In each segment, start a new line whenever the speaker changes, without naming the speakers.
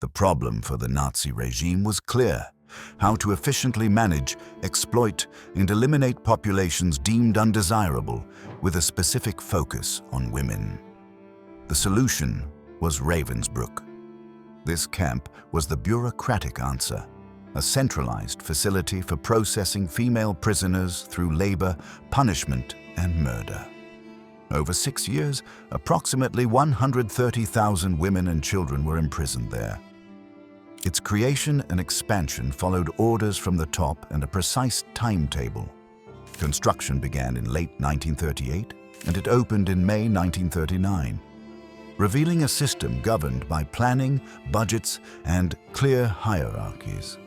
The problem for the Nazi regime was clear: how to efficiently manage, exploit, and eliminate populations deemed undesirable, with a specific focus on women. The solution was Ravensbrück. This camp was the bureaucratic answer, a centralized facility for processing female prisoners through labor, punishment, and murder. Over 6 years, approximately 130,000 women and children were imprisoned there. Its creation and expansion followed orders from the top and a precise timetable. Construction began in late 1938, and it opened in May 1939, revealing a system governed by planning, budgets, and clear hierarchies.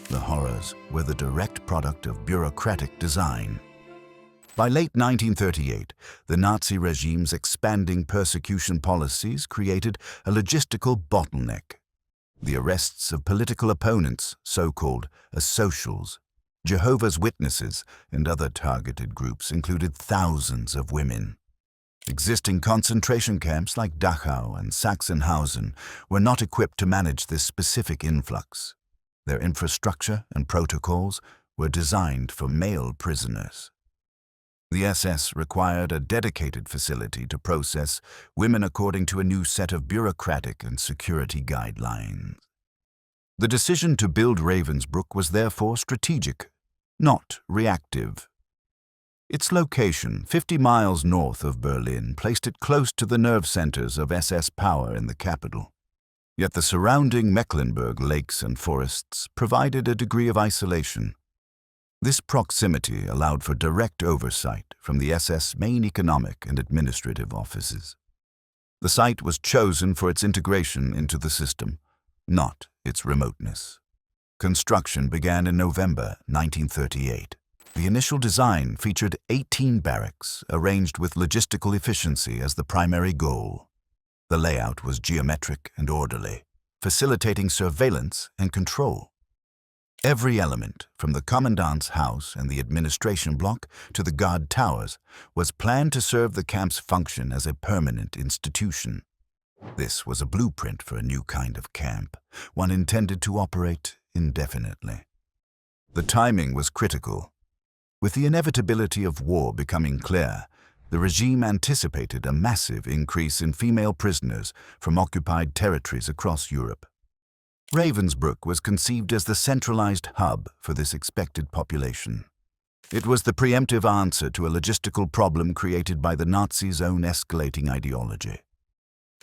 The horrors were the direct product of bureaucratic design. By late 1938, the Nazi regime's expanding persecution policies created a logistical bottleneck. The arrests of political opponents, so-called asocials, Jehovah's Witnesses, and other targeted groups included thousands of women. Existing concentration camps like Dachau and Sachsenhausen were not equipped to manage this specific influx. Their infrastructure and protocols were designed for male prisoners. The SS required a dedicated facility to process women according to a new set of bureaucratic and security guidelines. The decision to build Ravensbrück was therefore strategic, not reactive. Its location, 50 miles north of Berlin, placed it close to the nerve centers of SS power in the capital. Yet the surrounding Mecklenburg lakes and forests provided a degree of isolation. This proximity allowed for direct oversight from the SS main economic and administrative offices. The site was chosen for its integration into the system, not its remoteness. Construction began in November 1938. The initial design featured 18 barracks, arranged with logistical efficiency as the primary goal. The layout was geometric and orderly, facilitating surveillance and control. Every element, from the commandant's house and the administration block to the guard towers, was planned to serve the camp's function as a permanent institution. This was a blueprint for a new kind of camp, one intended to operate indefinitely. The timing was critical. With the inevitability of war becoming clear, the regime anticipated a massive increase in female prisoners from occupied territories across Europe. Ravensbrück was conceived as the centralized hub for this expected population. It was the preemptive answer to a logistical problem created by the Nazis' own escalating ideology.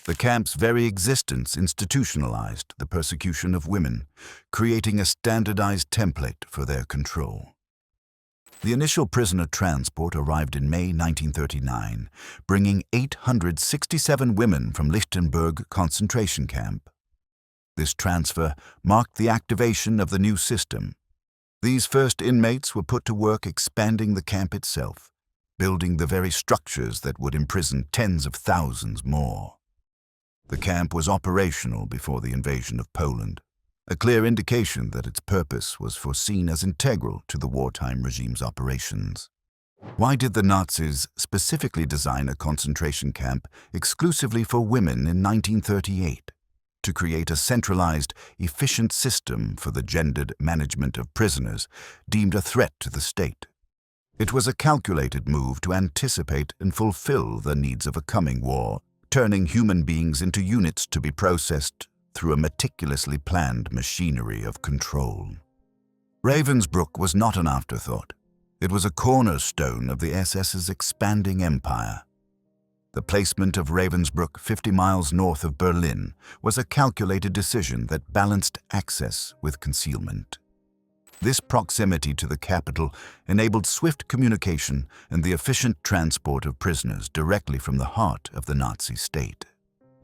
The camp's very existence institutionalized the persecution of women, creating a standardized template for their control. The initial prisoner transport arrived in May 1939, bringing 867 women from Lichtenberg concentration camp. This transfer marked the activation of the new system. These first inmates were put to work expanding the camp itself, building the very structures that would imprison tens of thousands more. The camp was operational before the invasion of Poland, a clear indication that its purpose was foreseen as integral to the wartime regime's operations. Why did the Nazis specifically design a concentration camp exclusively for women in 1938? To create a centralized, efficient system for the gendered management of prisoners deemed a threat to the state. It was a calculated move to anticipate and fulfill the needs of a coming war, turning human beings into units to be processed through a meticulously planned machinery of control. Ravensbrück was not an afterthought. It was a cornerstone of the SS's expanding empire. The placement of Ravensbrück 50 miles north of Berlin was a calculated decision that balanced access with concealment. This proximity to the capital enabled swift communication and the efficient transport of prisoners directly from the heart of the Nazi state.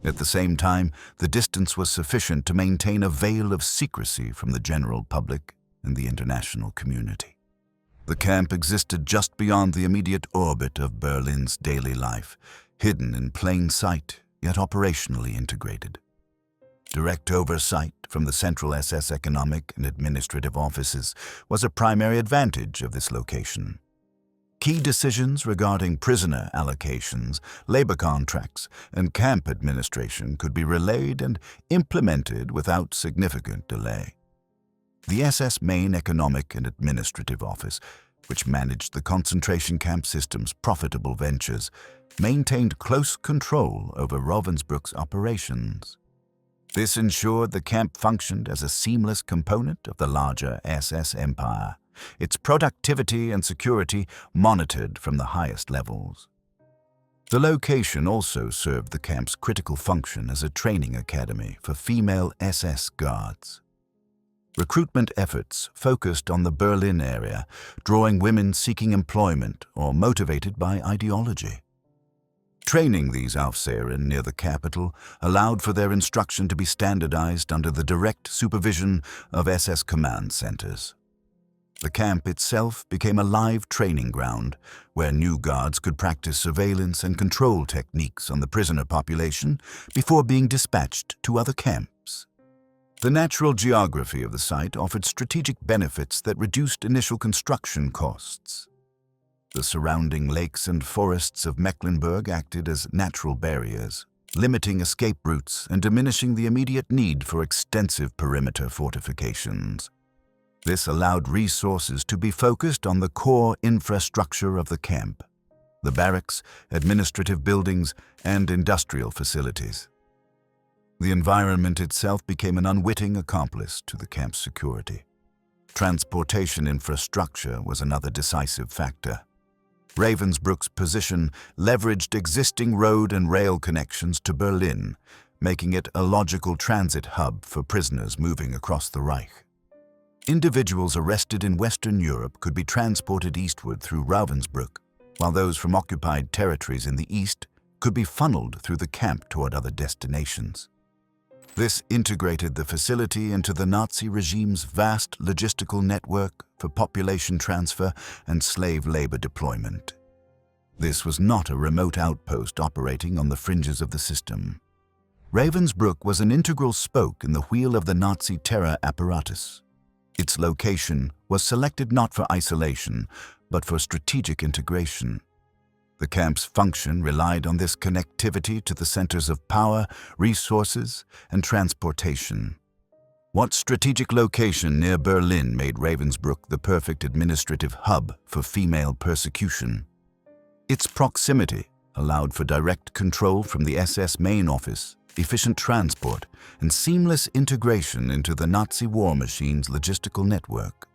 At the same time, the distance was sufficient to maintain a veil of secrecy from the general public and the international community. The camp existed just beyond the immediate orbit of Berlin's daily life, hidden in plain sight, yet operationally integrated. Direct oversight from the central SS economic and administrative offices was a primary advantage of this location. Key decisions regarding prisoner allocations, labor contracts, and camp administration could be relayed and implemented without significant delay. The SS Main Economic and Administrative Office, which managed the concentration camp system's profitable ventures, maintained close control over Ravensbrück's operations. This ensured the camp functioned as a seamless component of the larger SS empire, its productivity and security monitored from the highest levels. The location also served the camp's critical function as a training academy for female SS guards. Recruitment efforts focused on the Berlin area, drawing women seeking employment or motivated by ideology. Training these Aufseherinnen near the capital allowed for their instruction to be standardized under the direct supervision of SS command centers. The camp itself became a live training ground where new guards could practice surveillance and control techniques on the prisoner population before being dispatched to other camps. The natural geography of the site offered strategic benefits that reduced initial construction costs. The surrounding lakes and forests of Mecklenburg acted as natural barriers, limiting escape routes and diminishing the immediate need for extensive perimeter fortifications. This allowed resources to be focused on the core infrastructure of the camp: the barracks, administrative buildings, and industrial facilities. The environment itself became an unwitting accomplice to the camp's security. Transportation infrastructure was another decisive factor. Ravensbrück's position leveraged existing road and rail connections to Berlin, making it a logical transit hub for prisoners moving across the Reich. Individuals arrested in Western Europe could be transported eastward through Ravensbrück, while those from occupied territories in the east could be funneled through the camp toward other destinations. This integrated the facility into the Nazi regime's vast logistical network for population transfer and slave labor deployment. This was not a remote outpost operating on the fringes of the system. Ravensbrück was an integral spoke in the wheel of the Nazi terror apparatus. Its location was selected not for isolation, but for strategic integration. The camp's function relied on this connectivity to the centers of power, resources, and transportation. What strategic location near Berlin made Ravensbrück the perfect administrative hub for female persecution? Its proximity allowed for direct control from the SS main office, efficient transport, and seamless integration into the Nazi war machine's logistical network.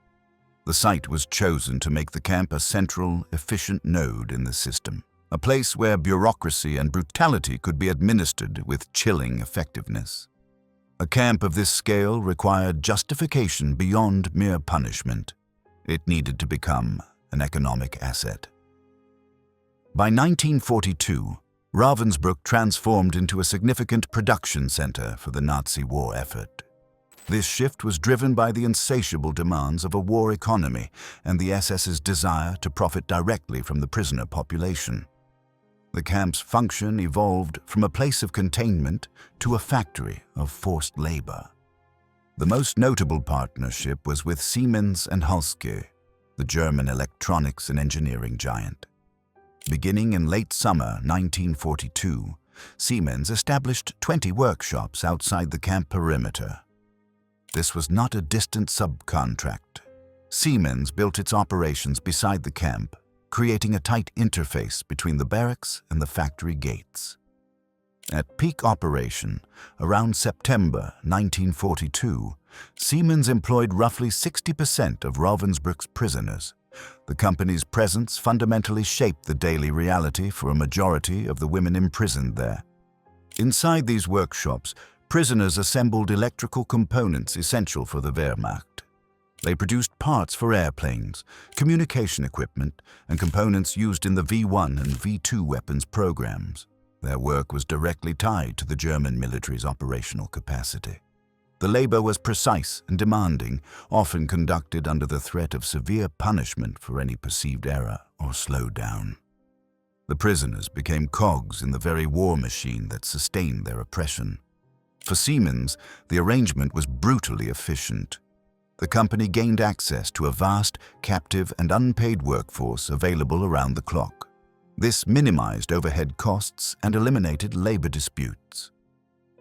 The site was chosen to make the camp a central, efficient node in the system, a place where bureaucracy and brutality could be administered with chilling effectiveness. A camp of this scale required justification beyond mere punishment. It needed to become an economic asset. By 1942, Ravensbrück transformed into a significant production center for the Nazi war effort. This shift was driven by the insatiable demands of a war economy and the SS's desire to profit directly from the prisoner population. The camp's function evolved from a place of containment to a factory of forced labor. The most notable partnership was with Siemens and Halske, the German electronics and engineering giant. Beginning in late summer 1942, Siemens established 20 workshops outside the camp perimeter. This was not a distant subcontract. Siemens built its operations beside the camp, creating a tight interface between the barracks and the factory gates. At peak operation, around September 1942, Siemens employed roughly 60% of Ravensbrück's prisoners. The company's presence fundamentally shaped the daily reality for a majority of the women imprisoned there. Inside these workshops, prisoners assembled electrical components essential for the Wehrmacht. They produced parts for airplanes, communication equipment, and components used in the V1 and V2 weapons programs. Their work was directly tied to the German military's operational capacity. The labor was precise and demanding, often conducted under the threat of severe punishment for any perceived error or slowdown. The prisoners became cogs in the very war machine that sustained their oppression. For Siemens, the arrangement was brutally efficient. the company gained access to a vast, captive and unpaid workforce available around the clock. This minimized overhead costs and eliminated labor disputes.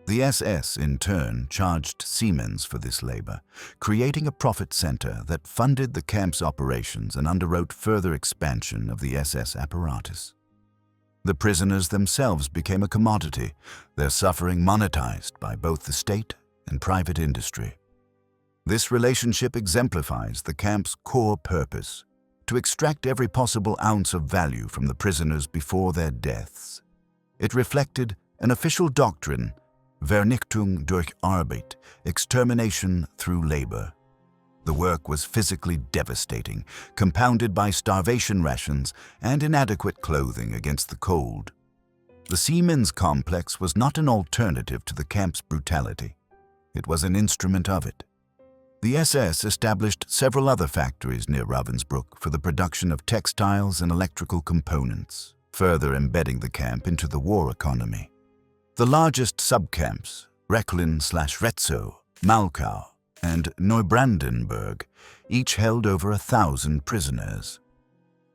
The SS, in turn, charged Siemens for this labor, creating a profit center that funded the camp's operations and underwrote further expansion of the SS apparatus. The prisoners themselves became a commodity, their suffering monetized by both the state and private industry. This relationship exemplifies the camp's core purpose: to extract every possible ounce of value from the prisoners before their deaths. It reflected an official doctrine, Vernichtung durch Arbeit, extermination through labor. The work was physically devastating, compounded by starvation rations and inadequate clothing against the cold. The Siemens complex was not an alternative to the camp's brutality. It was an instrument of it. The SS established several other factories near Ravensbrück for the production of textiles and electrical components, further embedding the camp into the war economy. The largest subcamps, Rechlin/Retzow, Malchow, and Neubrandenburg, each held over 1,000 prisoners.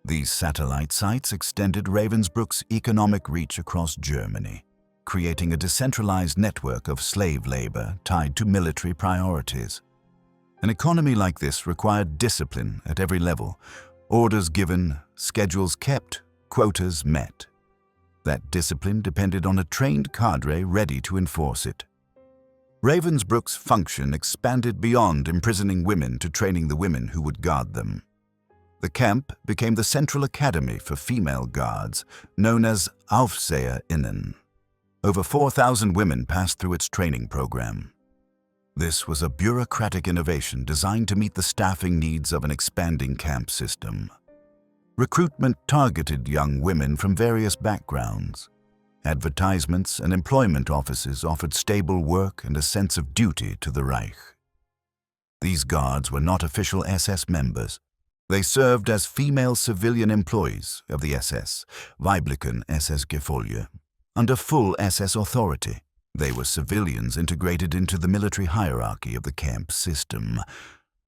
These satellite sites extended Ravensbrück's economic reach across Germany, creating a decentralized network of slave labor tied to military priorities. An economy like this required discipline at every level: orders given, schedules kept, quotas met. That discipline depended on a trained cadre ready to enforce it. Ravensbrück's function expanded beyond imprisoning women to training the women who would guard them. The camp became the central academy for female guards, known as Aufseherinnen. Over 4,000 women passed through its training program. This was a bureaucratic innovation designed to meet the staffing needs of an expanding camp system. Recruitment targeted young women from various backgrounds. Advertisements and employment offices offered stable work and a sense of duty to the Reich. These guards were not official SS members. They served as female civilian employees of the SS, Weiblichen SS-Gefolge, under full SS authority. They were civilians integrated into the military hierarchy of the camp system.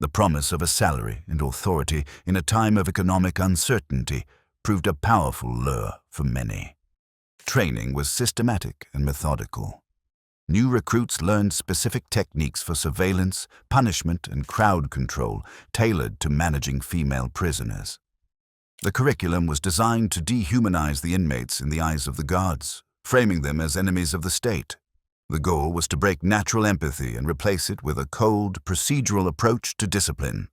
The promise of a salary and authority in a time of economic uncertainty proved a powerful lure for many. Training was systematic and methodical. New recruits learned specific techniques for surveillance, punishment, and crowd control tailored to managing female prisoners. The curriculum was designed to dehumanize the inmates in the eyes of the guards, framing them as enemies of the state. The goal was to break natural empathy and replace it with a cold, procedural approach to discipline.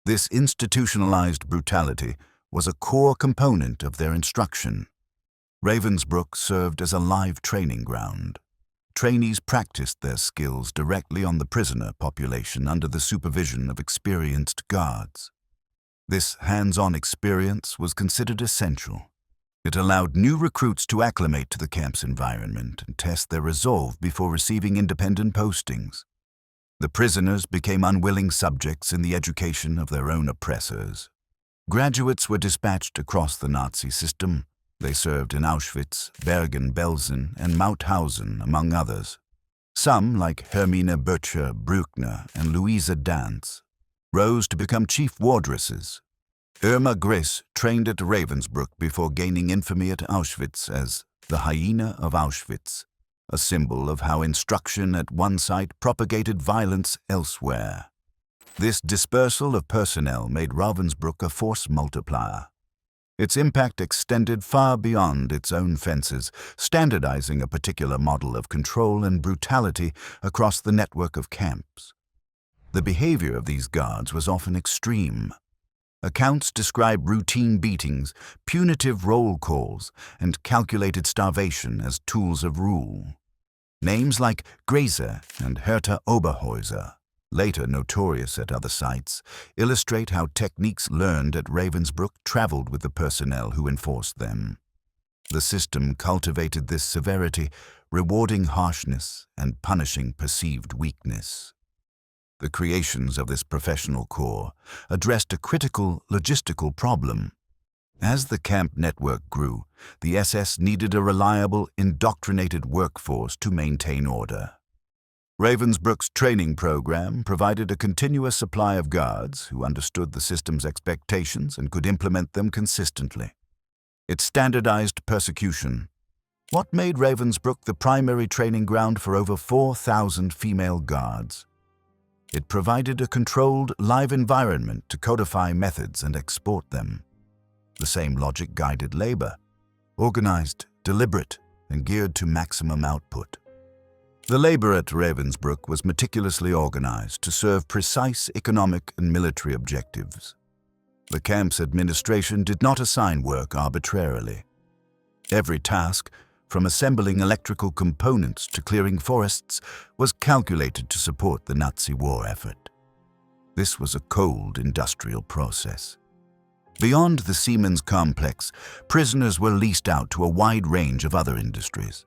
This institutionalized brutality was a core component of their instruction. Ravensbrück served as a live training ground. Trainees practiced their skills directly on the prisoner population under the supervision of experienced guards. This hands-on experience was considered essential. It allowed new recruits to acclimate to the camp's environment and test their resolve before receiving independent postings. The prisoners became unwilling subjects in the education of their own oppressors. Graduates were dispatched across the Nazi system. They served in Auschwitz, Bergen-Belsen, and Mauthausen, among others. Some, like Hermine Böttcher-Brückner and Louise Dantz, rose to become chief wardresses. Irma Griss trained at Ravensbrück before gaining infamy at Auschwitz as the hyena of Auschwitz, a symbol of how instruction at one site propagated violence elsewhere. This dispersal of personnel made Ravensbrück a force multiplier. Its impact extended far beyond its own fences, standardizing a particular model of control and brutality across the network of camps. The behavior of these guards was often extreme. Accounts describe routine beatings, punitive roll calls, and calculated starvation as tools of rule. Names like Gräser and Hertha Oberhäuser, later notorious at other sites, illustrate how techniques learned at Ravensbrück traveled with the personnel who enforced them. The system cultivated this severity, rewarding harshness and punishing perceived weakness. The creations of this professional corps addressed a critical logistical problem. As the camp network grew, the SS needed a reliable, indoctrinated workforce to maintain order. Ravensbrück's training program provided a continuous supply of guards who understood the system's expectations and could implement them consistently. It standardized persecution. What made Ravensbrück the primary training ground for over 4,000 female guards? It provided a controlled, live environment to codify methods and export them. The same logic guided labor, organized, deliberate, and geared to maximum output. The labor at Ravensbrück was meticulously organized to serve precise economic and military objectives. The camp's administration did not assign work arbitrarily. Every task, from assembling electrical components to clearing forests, was calculated to support the Nazi war effort. This was a cold industrial process. Beyond the Siemens complex, prisoners were leased out to a wide range of other industries.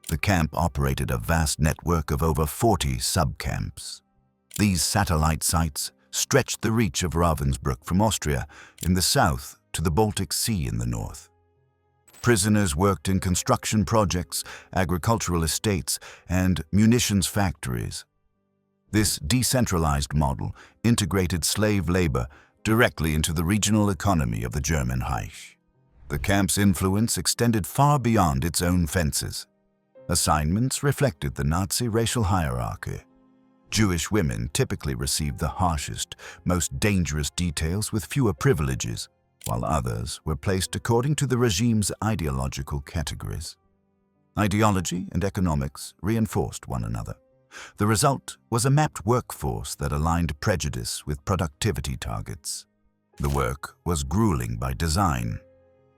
The camp operated a vast network of over 40 subcamps. These satellite sites stretched the reach of Ravensbrück from Austria in the south to the Baltic Sea in the north. Prisoners worked in construction projects, agricultural estates, and munitions factories. This decentralized model integrated slave labor directly into the regional economy of the German Reich. The camp's influence extended far beyond its own fences. Assignments reflected the Nazi racial hierarchy. Jewish women typically received the harshest, most dangerous details with fewer privileges, while others were placed according to the regime's ideological categories. Ideology and economics reinforced one another. The result was a mapped workforce that aligned prejudice with productivity targets. The work was grueling by design.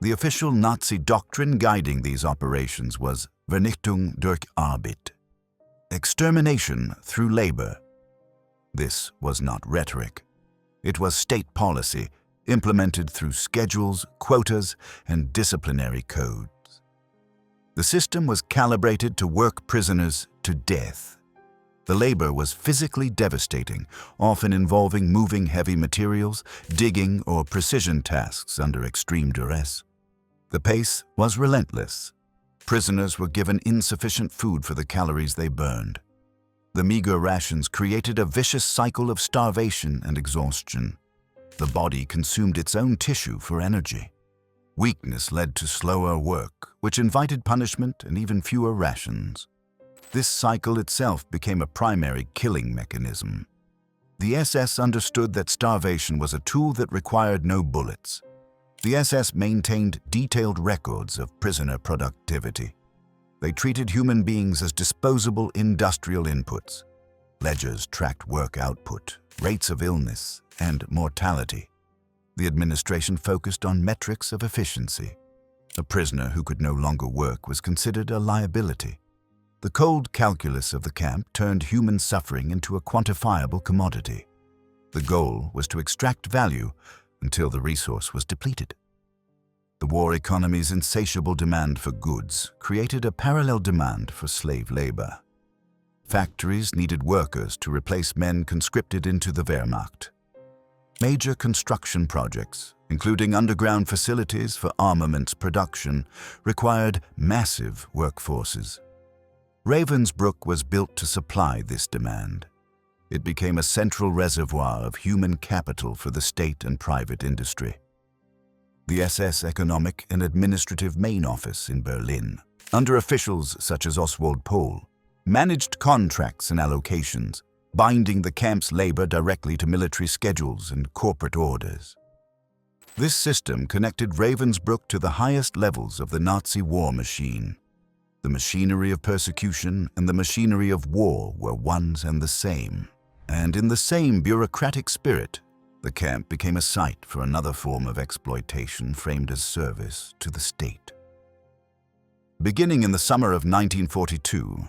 The official Nazi doctrine guiding these operations was Vernichtung durch Arbeit, extermination through labor. This was not rhetoric. It was state policy implemented through schedules, quotas, and disciplinary codes. The system was calibrated to work prisoners to death. The labor was physically devastating, often involving moving heavy materials, digging, or precision tasks under extreme duress. The pace was relentless. Prisoners were given insufficient food for the calories they burned. The meager rations created a vicious cycle of starvation and exhaustion. The body consumed its own tissue for energy. Weakness led to slower work, which invited punishment and even fewer rations. This cycle itself became a primary killing mechanism. The SS understood that starvation was a tool that required no bullets. The SS maintained detailed records of prisoner productivity. They treated human beings as disposable industrial inputs. Ledgers tracked work output, rates of illness, and mortality. The administration focused on metrics of efficiency. A prisoner who could no longer work was considered a liability. The cold calculus of the camp turned human suffering into a quantifiable commodity. The goal was to extract value until the resource was depleted. The war economy's insatiable demand for goods created a parallel demand for slave labor. Factories needed workers to replace men conscripted into the Wehrmacht. Major construction projects, including underground facilities for armaments production, required massive workforces. Ravensbrück was built to supply this demand. It became a central reservoir of human capital for the state and private industry. The SS Economic and Administrative Main Office in Berlin, under officials such as Oswald Pohl, managed contracts and allocations, binding the camp's labor directly to military schedules and corporate orders. This system connected Ravensbrück to the highest levels of the Nazi war machine. The machinery of persecution and the machinery of war were one and the same. And in the same bureaucratic spirit, the camp became a site for another form of exploitation framed as service to the state. Beginning in the summer of 1942,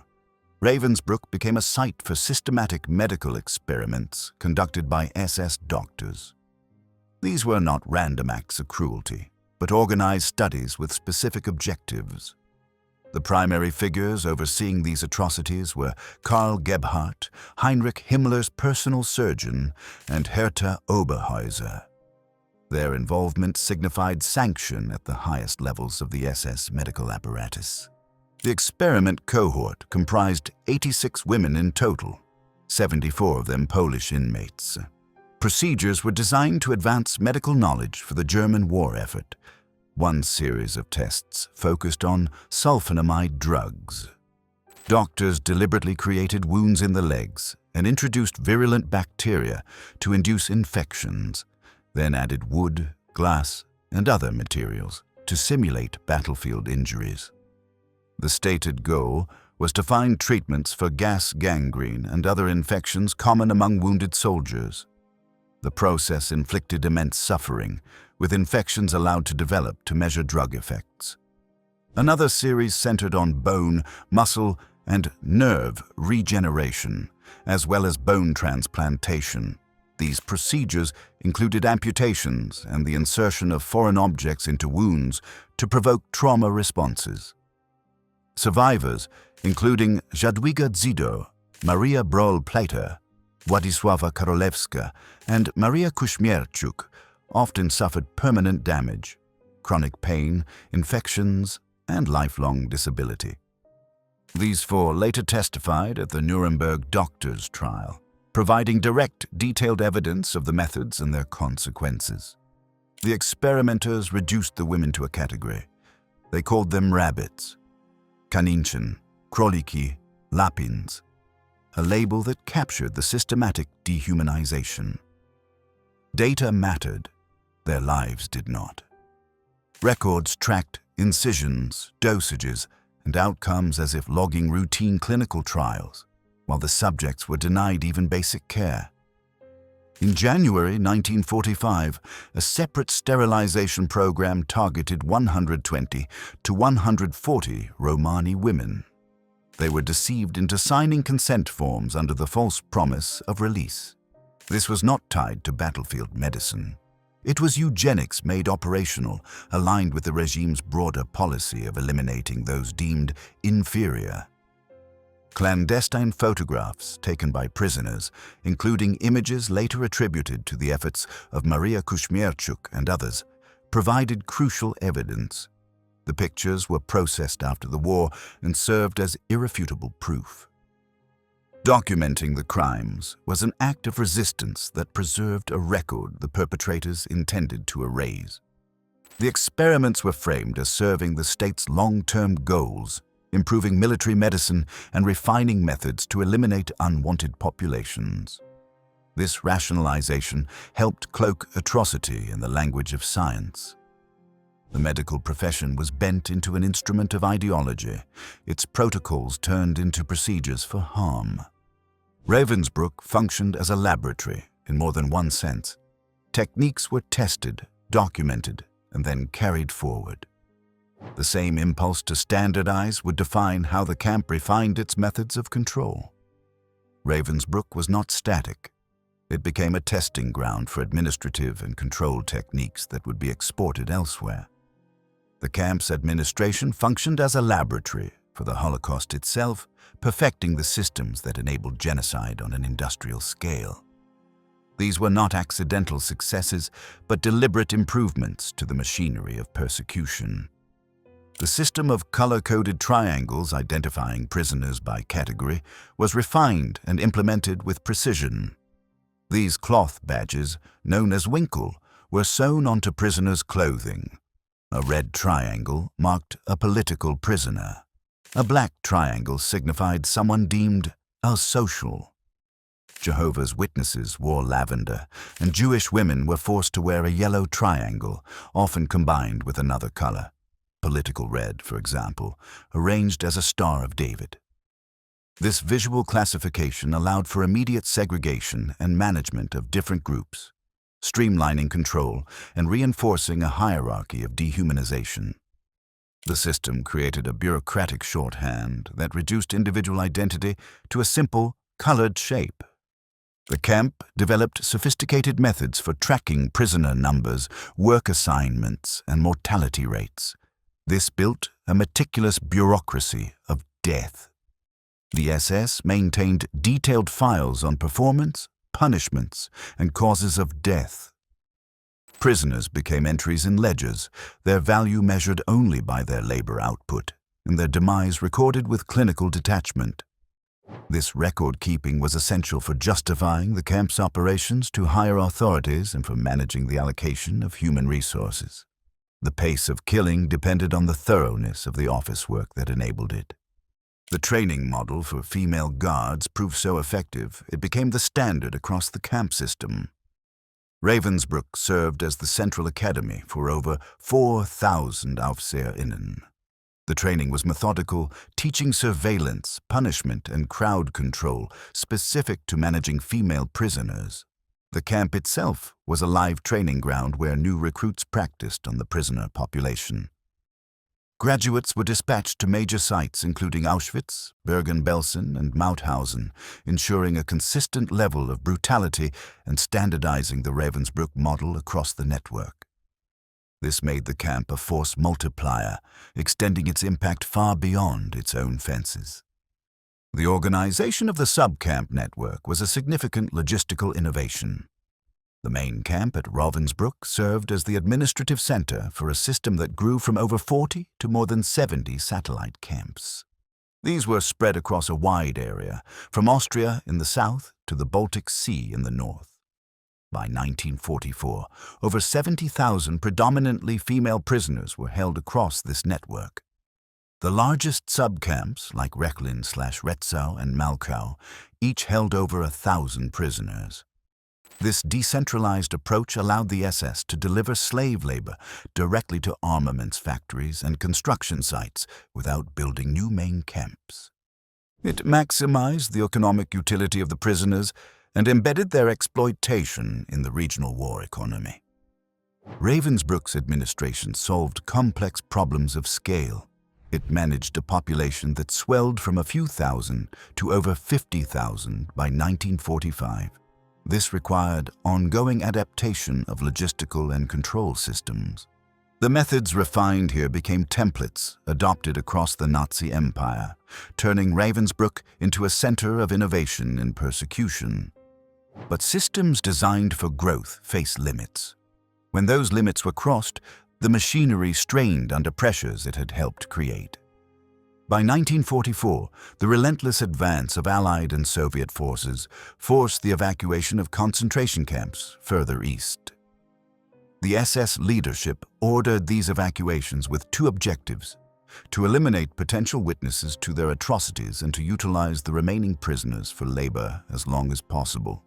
Ravensbrück became a site for systematic medical experiments conducted by SS doctors. These were not random acts of cruelty, but organized studies with specific objectives. The primary figures overseeing these atrocities were Karl Gebhardt, Heinrich Himmler's personal surgeon, and Hertha Oberhäuser. Their involvement signified sanction at the highest levels of the SS medical apparatus. The experiment cohort comprised 86 women in total, 74 of them Polish inmates. Procedures were designed to advance medical knowledge for the German war effort. One series of tests focused on sulfonamide drugs. Doctors deliberately created wounds in the legs and introduced virulent bacteria to induce infections, then added wood, glass, and other materials to simulate battlefield injuries. The stated goal was to find treatments for gas gangrene and other infections common among wounded soldiers. The process inflicted immense suffering, with infections allowed to develop to measure drug effects. Another series centered on bone, muscle, and nerve regeneration, as well as bone transplantation. These procedures included amputations and the insertion of foreign objects into wounds to provoke trauma responses. Survivors, including Jadwiga Dzido, Maria Broll-Pleiter, Władysława Karolewska, and Maria Kuśmierczuk, often suffered permanent damage, chronic pain, infections, and lifelong disability. These four later testified at the Nuremberg doctors' trial, providing direct, detailed evidence of the methods and their consequences. The experimenters reduced the women to a category. They called them rabbits, kaninchen, króliki, lapins, a label that captured the systematic dehumanization. Data mattered, their lives did not. Records tracked incisions, dosages, and outcomes as if logging routine clinical trials, while the subjects were denied even basic care. In January 1945, a separate sterilization program targeted 120 to 140 Romani women. They were deceived into signing consent forms under the false promise of release. This was not tied to battlefield medicine. It was eugenics made operational, aligned with the regime's broader policy of eliminating those deemed inferior. Clandestine photographs taken by prisoners, including images later attributed to the efforts of Maria Kuśmierczuk and others, provided crucial evidence. The pictures were processed after the war and served as irrefutable proof. Documenting the crimes was an act of resistance that preserved a record the perpetrators intended to erase. The experiments were framed as serving the state's long-term goals, improving military medicine and refining methods to eliminate unwanted populations. This rationalization helped cloak atrocity in the language of science. The medical profession was bent into an instrument of ideology, its protocols turned into procedures for harm. Ravensbrück functioned as a laboratory in more than one sense. Techniques were tested, documented, and then carried forward. The same impulse to standardize would define how the camp refined its methods of control. Ravensbrück was not static. It became a testing ground for administrative and control techniques that would be exported elsewhere. The camp's administration functioned as a laboratory for the Holocaust itself, perfecting the systems that enabled genocide on an industrial scale. These were not accidental successes, but deliberate improvements to the machinery of persecution. The system of color-coded triangles identifying prisoners by category was refined and implemented with precision. These cloth badges, known as winkle, were sewn onto prisoners' clothing. A red triangle marked a political prisoner. A black triangle signified someone deemed asocial. Jehovah's Witnesses wore lavender, and Jewish women were forced to wear a yellow triangle, often combined with another color, political red, for example, arranged as a Star of David. This visual classification allowed for immediate segregation and management of different groups, streamlining control and reinforcing a hierarchy of dehumanization. The system created a bureaucratic shorthand that reduced individual identity to a simple, colored shape. The camp developed sophisticated methods for tracking prisoner numbers, work assignments, and mortality rates. This built a meticulous bureaucracy of death. The SS maintained detailed files on performance, punishments, and causes of death. Prisoners became entries in ledgers, their value measured only by their labor output. and their demise recorded with clinical detachment. This record-keeping was essential for justifying the camp's operations to higher authorities and for managing the allocation of human resources. The pace of killing depended on the thoroughness of the office work that enabled it. The training model for female guards proved so effective, it became the standard across the camp system. Ravensbrück served as the central academy for over 4,000 AufseherInnen. The training was methodical, teaching surveillance, punishment, and crowd control specific to managing female prisoners. The camp itself was a live training ground where new recruits practiced on the prisoner population. Graduates were dispatched to major sites including Auschwitz, Bergen-Belsen, and Mauthausen, ensuring a consistent level of brutality and standardizing the Ravensbrück model across the network. This made the camp a force multiplier, extending its impact far beyond its own fences. The organization of the subcamp network was a significant logistical innovation. The main camp at Ravensbrück served as the administrative center for a system that grew from over 40 to more than 70 satellite camps. These were spread across a wide area, from Austria in the south to the Baltic Sea in the north. By 1944, over 70,000 predominantly female prisoners were held across this network. The largest subcamps, like Rechlin/Retzau and Malchow, each held over 1,000 prisoners. This decentralized approach allowed the SS to deliver slave labor directly to armaments factories and construction sites without building new main camps. It maximized the economic utility of the prisoners and embedded their exploitation in the regional war economy. Ravensbrück's administration solved complex problems of scale. It managed a population that swelled from a few thousand to over 50,000 by 1945. This required ongoing adaptation of logistical and control systems. The methods refined here became templates adopted across the Nazi Empire, turning Ravensbrück into a center of innovation and persecution. But systems designed for growth face limits. When those limits were crossed, the machinery strained under pressures it had helped create. By 1944, the relentless advance of Allied and Soviet forces forced the evacuation of concentration camps further east. The SS leadership ordered these evacuations with two objectives: to eliminate potential witnesses to their atrocities and to utilize the remaining prisoners for labor as long as possible.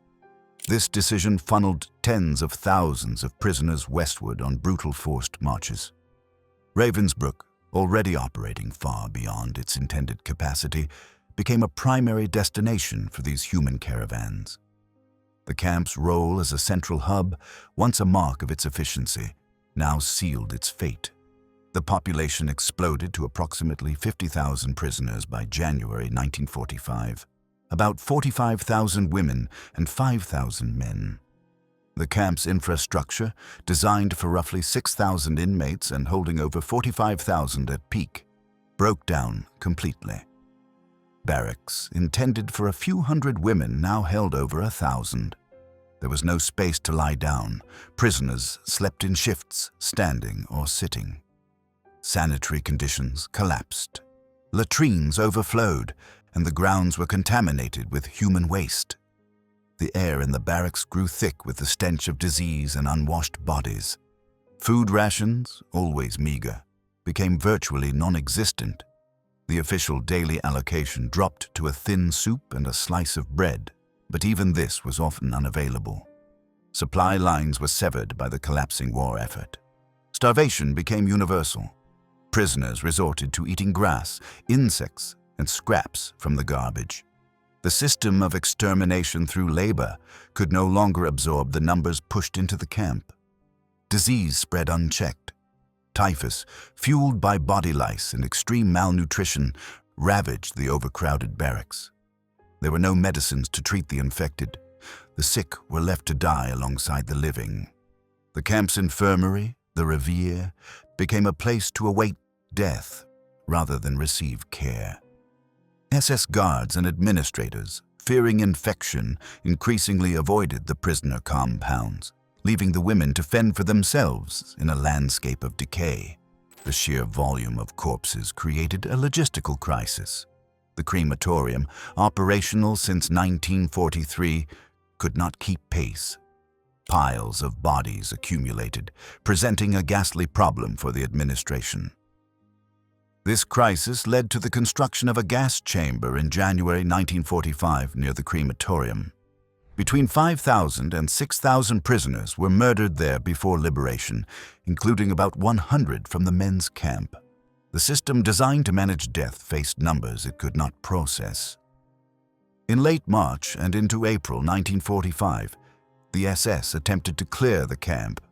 This decision funneled tens of thousands of prisoners westward on brutal forced marches. Ravensbrück, already operating far beyond its intended capacity, became a primary destination for these human caravans. The camp's role as a central hub, once a mark of its efficiency, now sealed its fate. The population exploded to approximately 50,000 prisoners by January 1945. About 45,000 women and 5,000 men. The camp's infrastructure, designed for roughly 6,000 inmates and holding over 45,000 at peak, broke down completely. Barracks, intended for a few hundred women, now held over 1,000. There was no space to lie down. Prisoners slept in shifts, standing or sitting. Sanitary conditions collapsed. Latrines overflowed, and the grounds were contaminated with human waste. The air in the barracks grew thick with the stench of disease and unwashed bodies. Food rations, always meager, became virtually non-existent. The official daily allocation dropped to a thin soup and a slice of bread, but even this was often unavailable. Supply lines were severed by the collapsing war effort. Starvation became universal. Prisoners resorted to eating grass, insects, and scraps from the garbage. The system of extermination through labor could no longer absorb the numbers pushed into the camp. Disease spread unchecked. Typhus, fueled by body lice and extreme malnutrition, ravaged the overcrowded barracks. There were no medicines to treat the infected. The sick were left to die alongside the living. The camp's infirmary, the revier, became a place to await death rather than receive care. SS guards and administrators, fearing infection, increasingly avoided the prisoner compounds, leaving the women to fend for themselves in a landscape of decay. The sheer volume of corpses created a logistical crisis. The crematorium, operational since 1943, could not keep pace. Piles of bodies accumulated, presenting a ghastly problem for the administration. This crisis led to the construction of a gas chamber in January 1945 near the crematorium. Between 5,000 and 6,000 prisoners were murdered there before liberation, including about 100 from the men's camp. The system designed to manage death faced numbers it could not process. In late March and into April 1945, the SS attempted to clear the camp.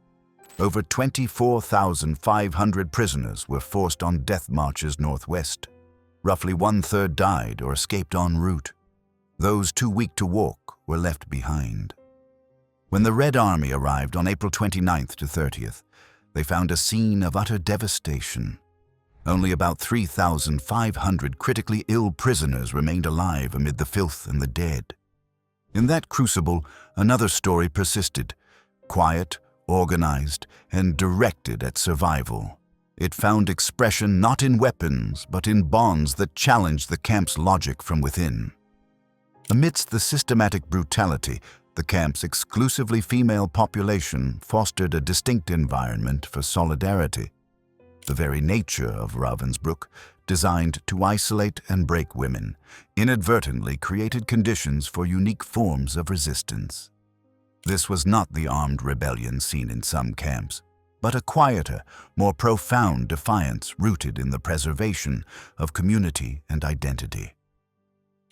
Over 24,500 prisoners were forced on death marches northwest. Roughly one-third died or escaped en route. Those too weak to walk were left behind. When the Red Army arrived on April 29th to 30th, they found a scene of utter devastation. Only about 3,500 critically ill prisoners remained alive amid the filth and the dead. In that crucible, another story persisted, quiet, organized, and directed at survival. It found expression not in weapons, but in bonds that challenged the camp's logic from within. Amidst the systematic brutality, the camp's exclusively female population fostered a distinct environment for solidarity. The very nature of Ravensbrück, designed to isolate and break women, inadvertently created conditions for unique forms of resistance. This was not the armed rebellion seen in some camps, but a quieter, more profound defiance rooted in the preservation of community and identity.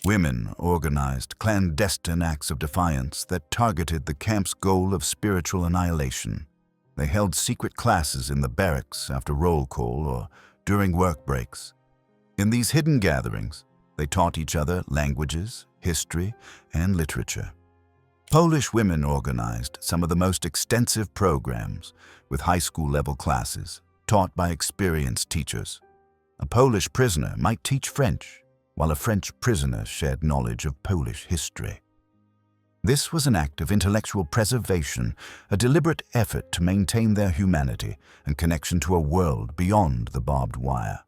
Women organized clandestine acts of defiance that targeted the camp's goal of spiritual annihilation. They held secret classes in the barracks after roll call or during work breaks. In these hidden gatherings, they taught each other languages, history, and literature. Polish women organized some of the most extensive programs with high school-level classes taught by experienced teachers. A Polish prisoner might teach French, while a French prisoner shared knowledge of Polish history. This was an act of intellectual preservation, a deliberate effort to maintain their humanity and connection to a world beyond the barbed wire.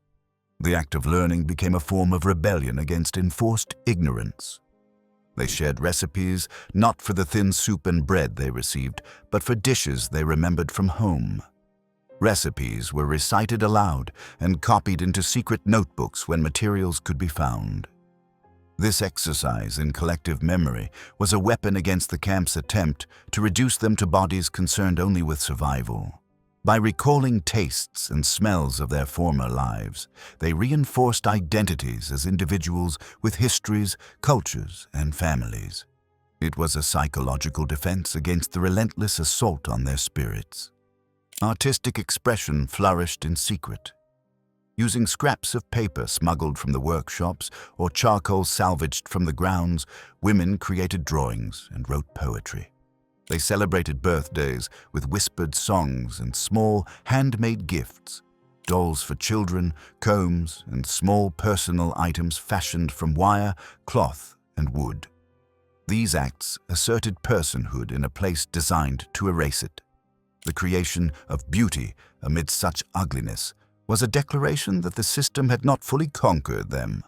The act of learning became a form of rebellion against enforced ignorance. They shared recipes not for the thin soup and bread they received, but for dishes they remembered from home. Recipes were recited aloud and copied into secret notebooks when materials could be found. This exercise in collective memory was a weapon against the camp's attempt to reduce them to bodies concerned only with survival. By recalling tastes and smells of their former lives, they reinforced identities as individuals with histories, cultures, and families. It was a psychological defense against the relentless assault on their spirits. Artistic expression flourished in secret. Using scraps of paper smuggled from the workshops or charcoal salvaged from the grounds, women created drawings and wrote poetry. They celebrated birthdays with whispered songs and small, handmade gifts, dolls for children, combs, and small personal items fashioned from wire, cloth, and wood. These acts asserted personhood in a place designed to erase it. The creation of beauty amid such ugliness was a declaration that the system had not fully conquered them.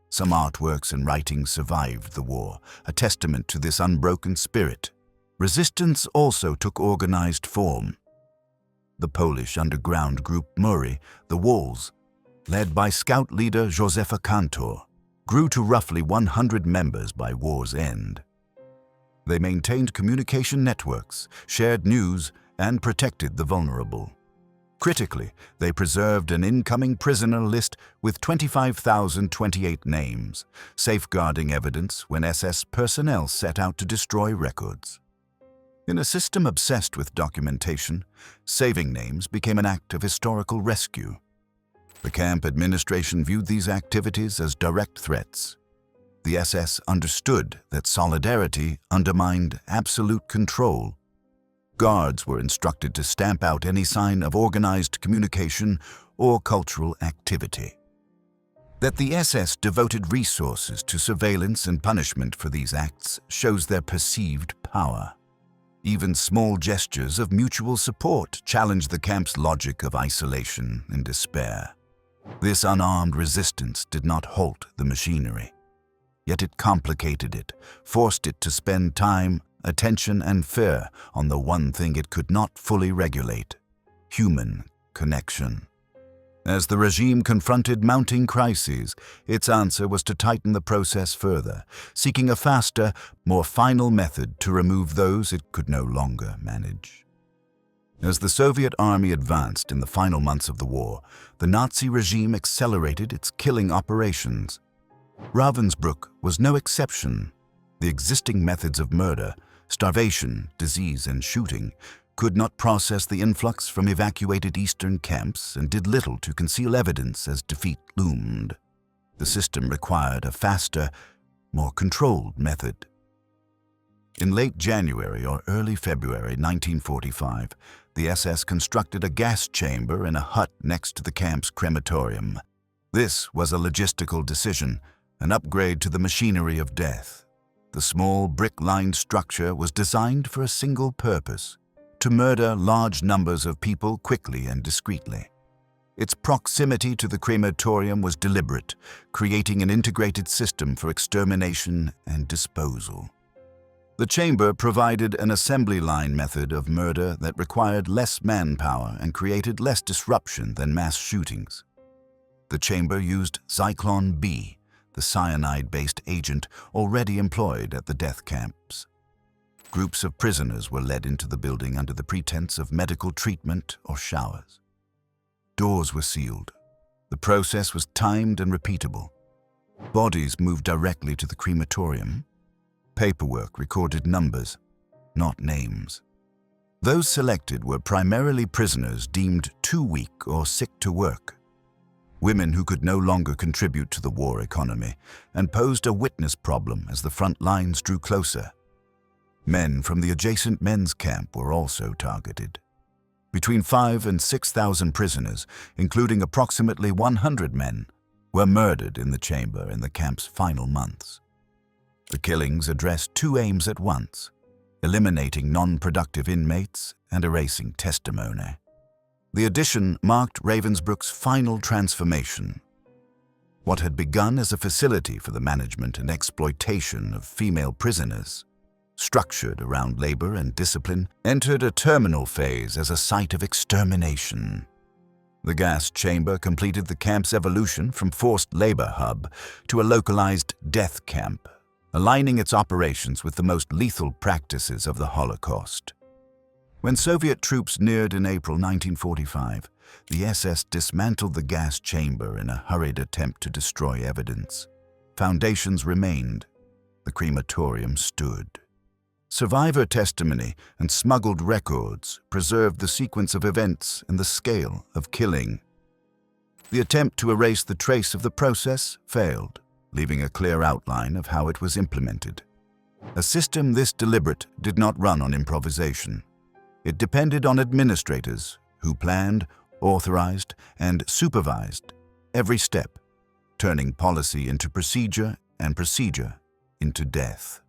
Some artworks and writings survived the war, a testament to this unbroken spirit. Resistance also took organized form. The Polish underground group Muri, the Walls, led by scout leader Józefa Kantor, grew to roughly 100 members by war's end. They maintained communication networks, shared news, and protected the vulnerable. Critically, they preserved an incoming prisoner list with 25,028 names, safeguarding evidence when SS personnel set out to destroy records. In a system obsessed with documentation, saving names became an act of historical rescue. The camp administration viewed these activities as direct threats. The SS understood that solidarity undermined absolute control. Guards were instructed to stamp out any sign of organized communication or cultural activity. That the SS devoted resources to surveillance and punishment for these acts shows their perceived power. Even small gestures of mutual support challenged the camp's logic of isolation and despair. This unarmed resistance did not halt the machinery. Yet it complicated it, forced it to spend time, attention, and fear on the one thing it could not fully regulate: human connection. As the regime confronted mounting crises, its answer was to tighten the process further, seeking a faster, more final method to remove those it could no longer manage. As the Soviet army advanced in the final months of the war, the Nazi regime accelerated its killing operations. Ravensbrück was no exception. The existing methods of murder, starvation, disease, and shooting could not process the influx from evacuated eastern camps and did little to conceal evidence as defeat loomed. The system required a faster, more controlled method. In late January or early February 1945, the SS constructed a gas chamber in a hut next to the camp's crematorium. This was a logistical decision, an upgrade to the machinery of death. The small brick-lined structure was designed for a single purpose: to murder large numbers of people quickly and discreetly. Its proximity to the crematorium was deliberate, creating an integrated system for extermination and disposal. The chamber provided an assembly line method of murder that required less manpower and created less disruption than mass shootings. The chamber used Zyklon B, the cyanide-based agent already employed at the death camps. Groups of prisoners were led into the building under the pretense of medical treatment or showers. Doors were sealed. The process was timed and repeatable. Bodies moved directly to the crematorium. Paperwork recorded numbers, not names. Those selected were primarily prisoners deemed too weak or sick to work, women who could no longer contribute to the war economy and posed a witness problem as the front lines drew closer. Men from the adjacent men's camp were also targeted. Between 5,000 and 6,000 prisoners, including approximately 100 men, were murdered in the chamber in the camp's final months. The killings addressed two aims at once: eliminating non-productive inmates and erasing testimony. The addition marked Ravensbrück's final transformation. What had begun as a facility for the management and exploitation of female prisoners, structured around labor and discipline, entered a terminal phase as a site of extermination. The gas chamber completed the camp's evolution from forced labor hub to a localized death camp, aligning its operations with the most lethal practices of the Holocaust. When Soviet troops neared in April 1945, the SS dismantled the gas chamber in a hurried attempt to destroy evidence. Foundations remained. The crematorium stood. Survivor testimony and smuggled records preserved the sequence of events and the scale of killing. The attempt to erase the trace of the process failed, leaving a clear outline of how it was implemented. A system this deliberate did not run on improvisation. It depended on administrators who planned, authorized, and supervised every step, turning policy into procedure and procedure into death.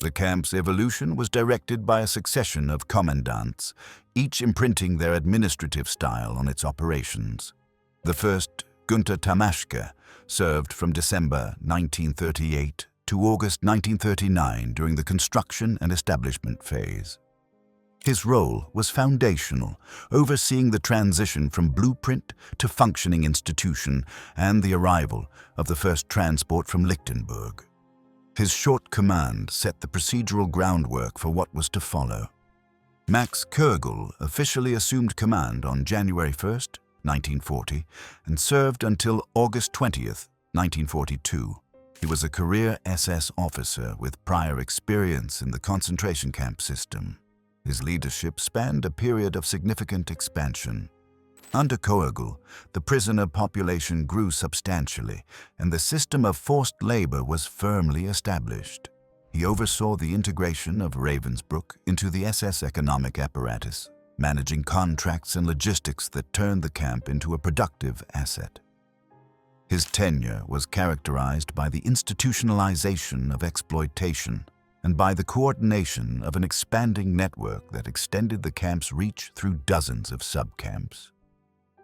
The camp's evolution was directed by a succession of commandants, each imprinting their administrative style on its operations. The first, Günther Tamaschke, served from December 1938 to August 1939 during the construction and establishment phase. His role was foundational, overseeing the transition from blueprint to functioning institution and the arrival of the first transport from Lichtenberg. His short command set the procedural groundwork for what was to follow. Max Koegel officially assumed command on January 1, 1940, and served until August 20, 1942. He was a career SS officer with prior experience in the concentration camp system. His leadership spanned a period of significant expansion. Under Koegel, the prisoner population grew substantially, and the system of forced labor was firmly established. He oversaw the integration of Ravensbrück into the SS economic apparatus, managing contracts and logistics that turned the camp into a productive asset. His tenure was characterized by the institutionalization of exploitation and by the coordination of an expanding network that extended the camp's reach through dozens of subcamps.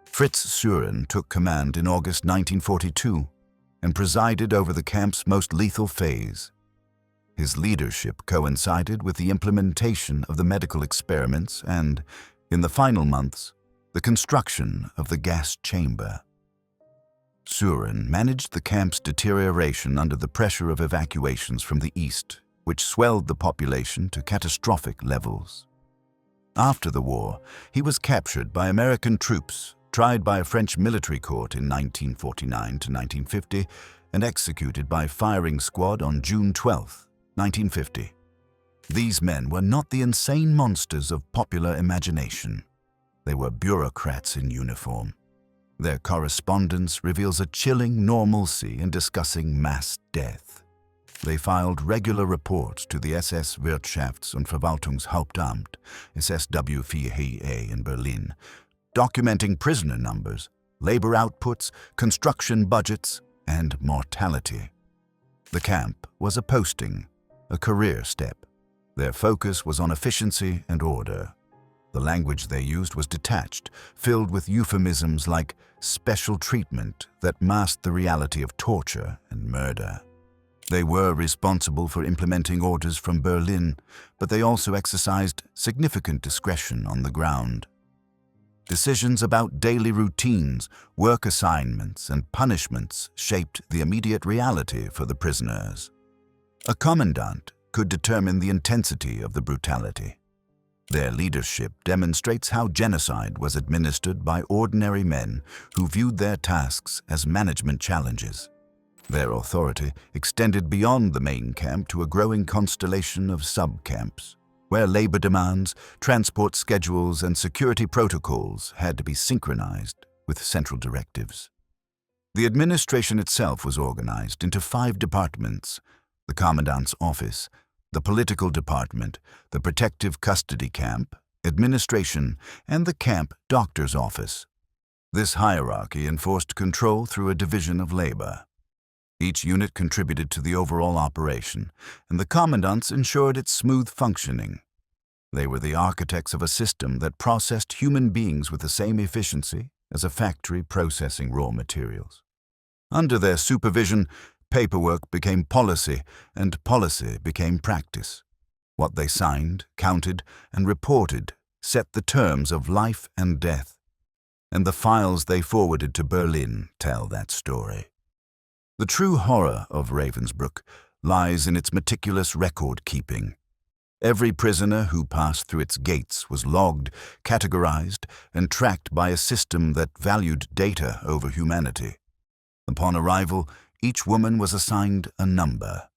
Fritz Sören took command in August 1942 and presided over the camp's most lethal phase. His leadership coincided with the implementation of the medical experiments and, in the final months, the construction of the gas chamber. Sören managed the camp's deterioration under the pressure of evacuations from the east, which swelled the population to catastrophic levels. After the war, he was captured by American troops, tried by a French military court in 1949 to 1950, and executed by firing squad on June 12, 1950. These men were not the insane monsters of popular imagination. They were bureaucrats in uniform. Their correspondence reveals a chilling normalcy in discussing mass death. They filed regular reports to the SS Wirtschafts- und Verwaltungshauptamt, SSWWII in Berlin, documenting prisoner numbers, labor outputs, construction budgets, and mortality. The camp was a posting, a career step. Their focus was on efficiency and order. The language they used was detached, filled with euphemisms like special treatment that masked the reality of torture and murder. They were responsible for implementing orders from Berlin, but they also exercised significant discretion on the ground. Decisions about daily routines, work assignments, and punishments shaped the immediate reality for the prisoners. A commandant could determine the intensity of the brutality. Their leadership demonstrates how genocide was administered by ordinary men who viewed their tasks as management challenges. Their authority extended beyond the main camp to a growing constellation of subcamps, where labor demands, transport schedules, and security protocols had to be synchronized with central directives. The administration itself was organized into 5 departments: the Commandant's Office, the Political Department, the Protective Custody Camp, Administration, and the Camp Doctor's Office. This hierarchy enforced control through a division of labor. Each unit contributed to the overall operation, and the commandants ensured its smooth functioning. They were the architects of a system that processed human beings with the same efficiency as a factory processing raw materials. Under their supervision, paperwork became policy, and policy became practice. What they signed, counted, and reported set the terms of life and death, and the files they forwarded to Berlin tell that story. The true horror of Ravensbrück lies in its meticulous record-keeping. Every prisoner who passed through its gates was logged, categorized, and tracked by a system that valued data over humanity. Upon arrival, each woman was assigned a number.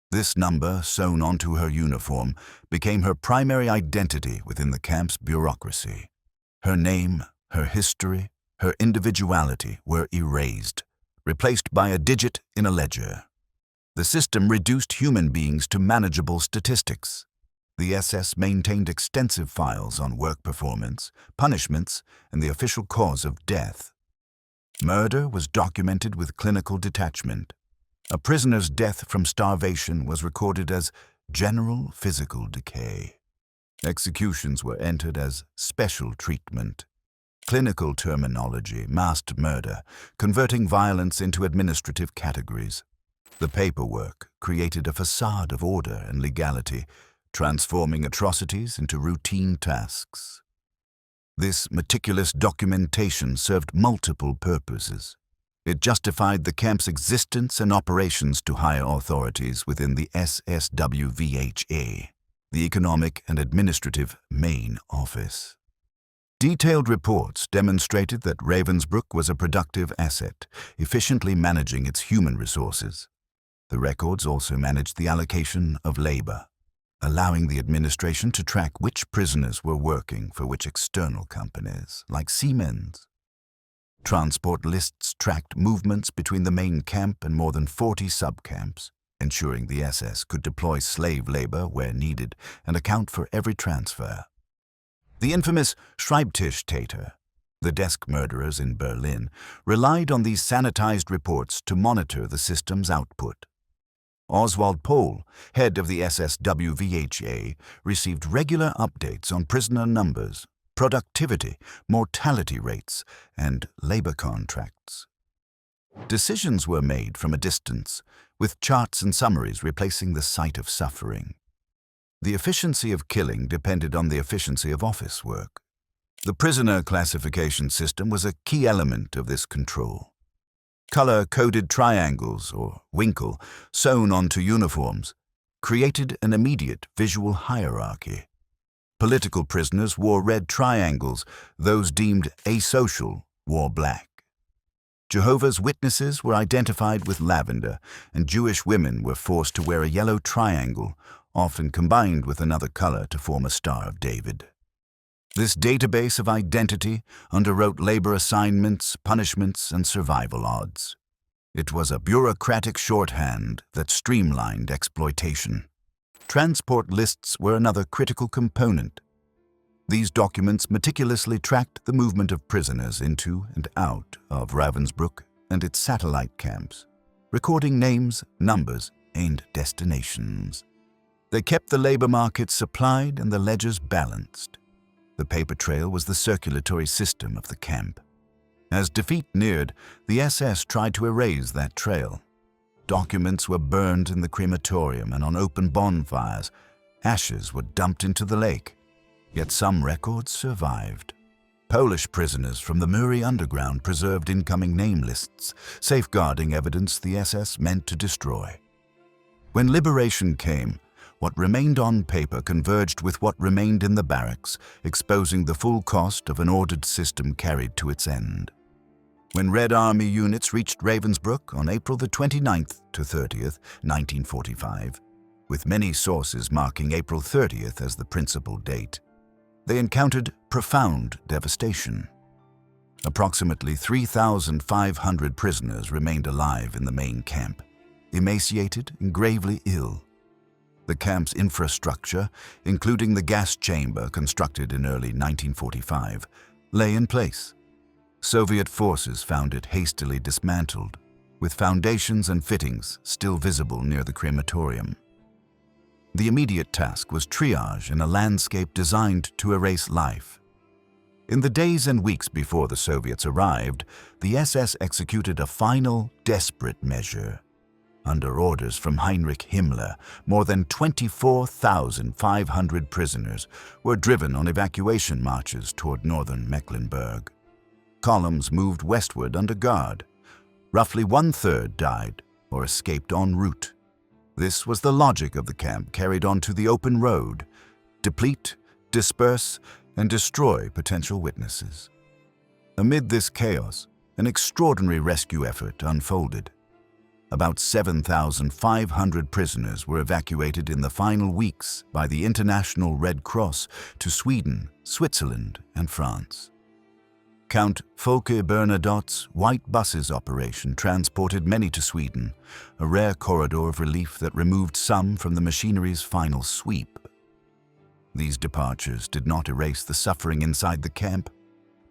This number, sewn onto her uniform, became her primary identity within the camp's bureaucracy. Her name, her history, her individuality were erased, replaced by a digit in a ledger. The system reduced human beings to manageable statistics. The SS maintained extensive files on work performance, punishments, and the official cause of death. Murder was documented with clinical detachment. A prisoner's death from starvation was recorded as general physical decay. Executions were entered as special treatment. Clinical terminology masked murder, converting violence into administrative categories. The paperwork created a facade of order and legality, transforming atrocities into routine tasks. This meticulous documentation served multiple purposes. It justified the camp's existence and operations to higher authorities within the SSWWII, the Economic and Administrative Main Office. Detailed reports demonstrated that Ravensbrück was a productive asset, efficiently managing its human resources. The records also managed the allocation of labor, allowing the administration to track which prisoners were working for which external companies, like Siemens. Transport lists tracked movements between the main camp and more than 40 subcamps, ensuring the SS could deploy slave labor where needed and account for every transfer. The infamous Schreibtischtäter, the desk murderers in Berlin, relied on these sanitized reports to monitor the system's output. Oswald Pohl, head of the SS WWII, received regular updates on prisoner numbers, productivity, mortality rates, and labor contracts. Decisions were made from a distance, with charts and summaries replacing the sight of suffering. The efficiency of killing depended on the efficiency of office work. The prisoner classification system was a key element of this control. Color-coded triangles, or winkle, sewn onto uniforms, created an immediate visual hierarchy. Political prisoners wore red triangles, those deemed asocial wore black. Jehovah's Witnesses were identified with lavender, and Jewish women were forced to wear a yellow triangle, often combined with another color to form a Star of David. This database of identity underwrote labor assignments, punishments, and survival odds. It was a bureaucratic shorthand that streamlined exploitation. Transport lists were another critical component. These documents meticulously tracked the movement of prisoners into and out of Ravensbrück and its satellite camps, recording names, numbers, and destinations. They kept the labor market supplied and the ledgers balanced. The paper trail was the circulatory system of the camp. As defeat neared, the SS tried to erase that trail. Documents were burned in the crematorium and on open bonfires. Ashes were dumped into the lake. Yet some records survived. Polish prisoners from the Muri underground preserved incoming name lists, safeguarding evidence the SS meant to destroy. When liberation came, what remained on paper converged with what remained in the barracks, exposing the full cost of an ordered system carried to its end. When Red Army units reached Ravensbrück on April the 29th to 30th, 1945, with many sources marking April 30th as the principal date, they encountered profound devastation. Approximately 3,500 prisoners remained alive in the main camp, emaciated and gravely ill. The camp's infrastructure, including the gas chamber constructed in early 1945, lay in place. Soviet forces found it hastily dismantled, with foundations and fittings still visible near the crematorium. The immediate task was triage in a landscape designed to erase life. In the days and weeks before the Soviets arrived, the SS executed a final, desperate measure. Under orders from Heinrich Himmler, more than 24,500 prisoners were driven on evacuation marches toward northern Mecklenburg. Columns moved westward under guard. Roughly one-third died or escaped en route. This was the logic of the camp carried onto the open road: deplete, disperse, and destroy potential witnesses. Amid this chaos, an extraordinary rescue effort unfolded. About 7,500 prisoners were evacuated in the final weeks by the International Red Cross to Sweden, Switzerland, and France. Count Folke Bernadotte's White Buses operation transported many to Sweden, a rare corridor of relief that removed some from the machinery's final sweep. These departures did not erase the suffering inside the camp,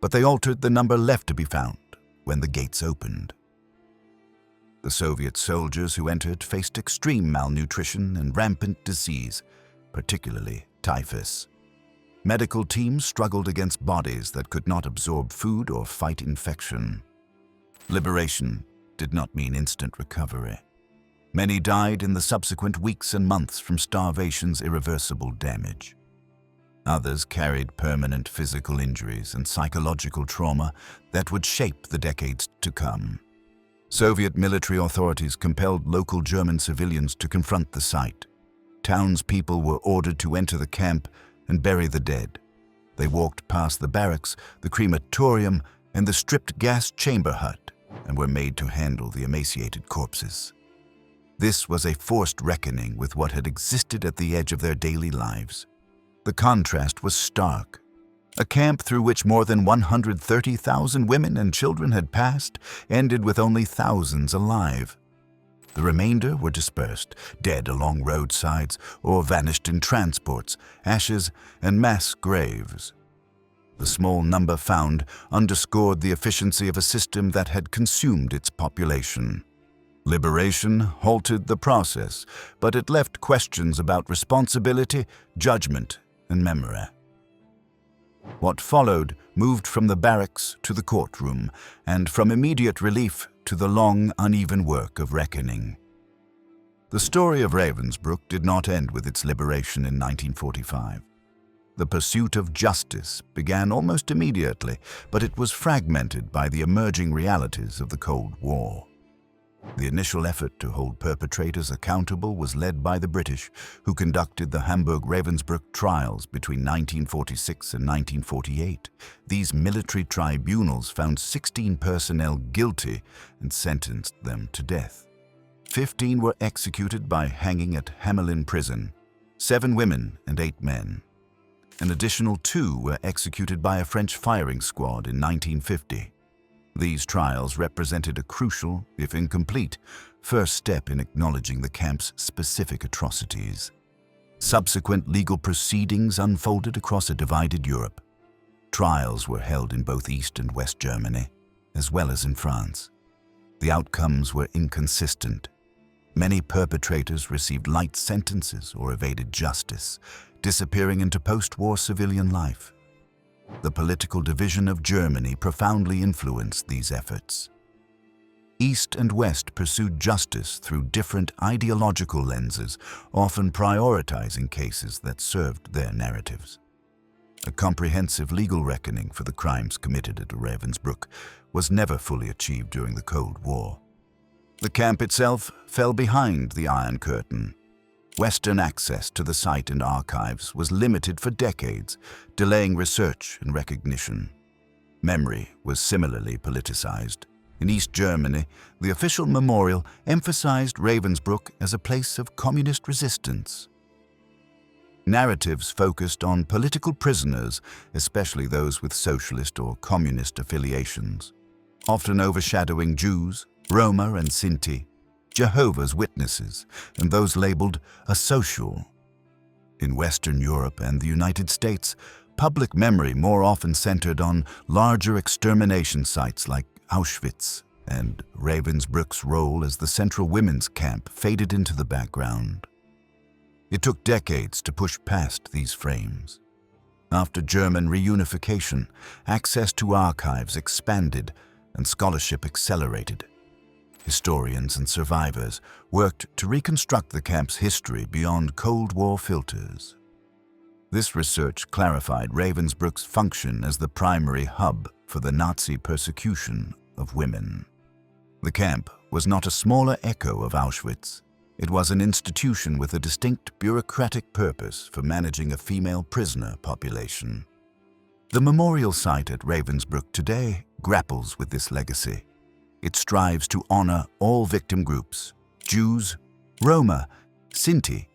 but they altered the number left to be found when the gates opened. The Soviet soldiers who entered faced extreme malnutrition and rampant disease, particularly typhus. Medical teams struggled against bodies that could not absorb food or fight infection. Liberation did not mean instant recovery. Many died in the subsequent weeks and months from starvation's irreversible damage. Others carried permanent physical injuries and psychological trauma that would shape the decades to come. Soviet military authorities compelled local German civilians to confront the site. Townspeople were ordered to enter the camp and bury the dead. They walked past the barracks, the crematorium, and the stripped gas chamber hut, and were made to handle the emaciated corpses. This was a forced reckoning with what had existed at the edge of their daily lives. The contrast was stark. A camp through which more than 130,000 women and children had passed ended with only thousands alive. The remainder were dispersed, dead along roadsides, or vanished in transports, ashes, and mass graves. The small number found underscored the efficiency of a system that had consumed its population. Liberation halted the process, but it left questions about responsibility, judgment, and memory. What followed moved from the barracks to the courtroom, and from immediate relief to the long, uneven work of reckoning. The story of Ravensbrück did not end with its liberation in 1945. The pursuit of justice began almost immediately, but it was fragmented by the emerging realities of the Cold War. The initial effort to hold perpetrators accountable was led by the British, who conducted the Hamburg-Ravensbrück trials between 1946 and 1948. These military tribunals found 16 personnel guilty and sentenced them to death. 15 were executed by hanging at Hamelin prison, 7 women and 8 men. An additional 2 were executed by a French firing squad in 1950. These trials represented a crucial, if incomplete, first step in acknowledging the camp's specific atrocities. Subsequent legal proceedings unfolded across a divided Europe. Trials were held in both East and West Germany, as well as in France. The outcomes were inconsistent. Many perpetrators received light sentences or evaded justice, disappearing into post-war civilian life. The political division of Germany profoundly influenced these efforts. East and West pursued justice through different ideological lenses, often prioritizing cases that served their narratives. A comprehensive legal reckoning for the crimes committed at Ravensbrück was never fully achieved during the Cold War. The camp itself fell behind the Iron Curtain. Western access to the site and archives was limited for decades, delaying research and recognition. Memory was similarly politicized. In East Germany, the official memorial emphasized Ravensbrück as a place of communist resistance. Narratives focused on political prisoners, especially those with socialist or communist affiliations, often overshadowing Jews, Roma and Sinti, Jehovah's Witnesses, and those labeled asocial. In Western Europe and the United States, public memory more often centered on larger extermination sites like Auschwitz, and Ravensbrück's role as the central women's camp faded into the background. It took decades to push past these frames. After German reunification, access to archives expanded and scholarship accelerated. Historians and survivors worked to reconstruct the camp's history beyond Cold War filters. This research clarified Ravensbrück's function as the primary hub for the Nazi persecution of women. The camp was not a smaller echo of Auschwitz. It was an institution with a distinct bureaucratic purpose for managing a female prisoner population. The memorial site at Ravensbrück today grapples with this legacy. It strives to honor all victim groups: Jews, Roma, Sinti,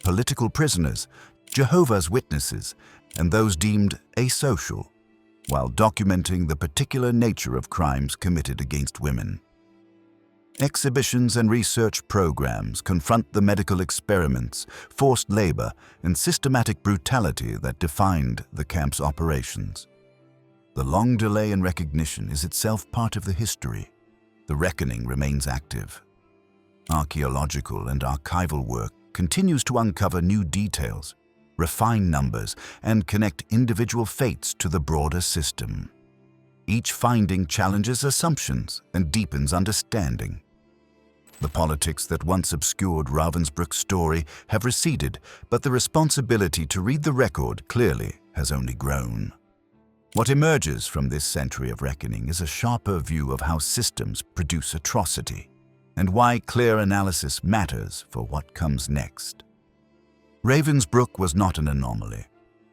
political prisoners, Jehovah's Witnesses, and those deemed asocial, while documenting the particular nature of crimes committed against women. Exhibitions and research programs confront the medical experiments, forced labor, and systematic brutality that defined the camp's operations. The long delay in recognition is itself part of the history. The reckoning remains active. Archaeological and archival work continues to uncover new details, refine numbers, and connect individual fates to the broader system. Each finding challenges assumptions and deepens understanding. The politics that once obscured Ravensbrück's story have receded, but the responsibility to read the record clearly has only grown. What emerges from this century of reckoning is a sharper view of how systems produce atrocity, and why clear analysis matters for what comes next. Ravensbrück was not an anomaly.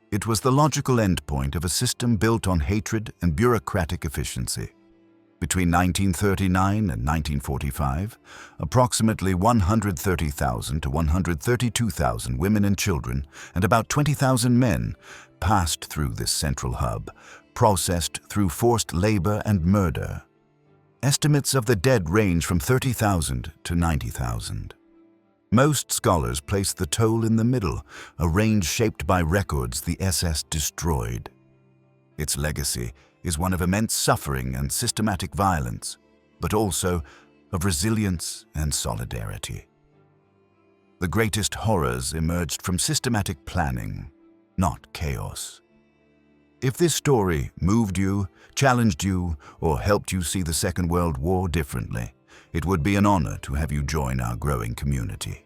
It was the logical endpoint of a system built on hatred and bureaucratic efficiency. Between 1939 and 1945, approximately 130,000 to 132,000 women and children, and about 20,000 men, passed through this central hub, processed through forced labor and murder. Estimates of the dead range from 30,000 to 90,000. Most scholars place the toll in the middle, a range shaped by records the SS destroyed. Its legacy is one of immense suffering and systematic violence, but also of resilience and solidarity. The greatest horrors emerged from systematic planning, not chaos. If this story moved you, challenged you, or helped you see the Second World War differently, it would be an honor to have you join our growing community.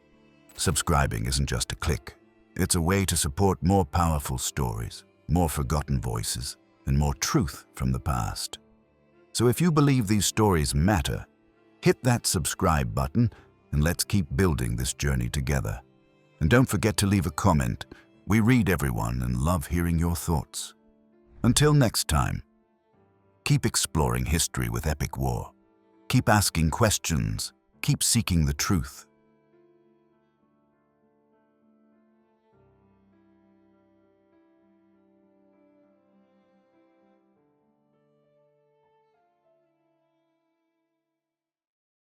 Subscribing isn't just a click. It's a way to support more powerful stories, more forgotten voices, and more truth from the past. So if you believe these stories matter, hit that subscribe button and let's keep building this journey together. And don't forget to leave a comment. We read everyone and love hearing your thoughts. Until next time, keep exploring history with Epic War. Keep asking questions. Keep seeking the truth.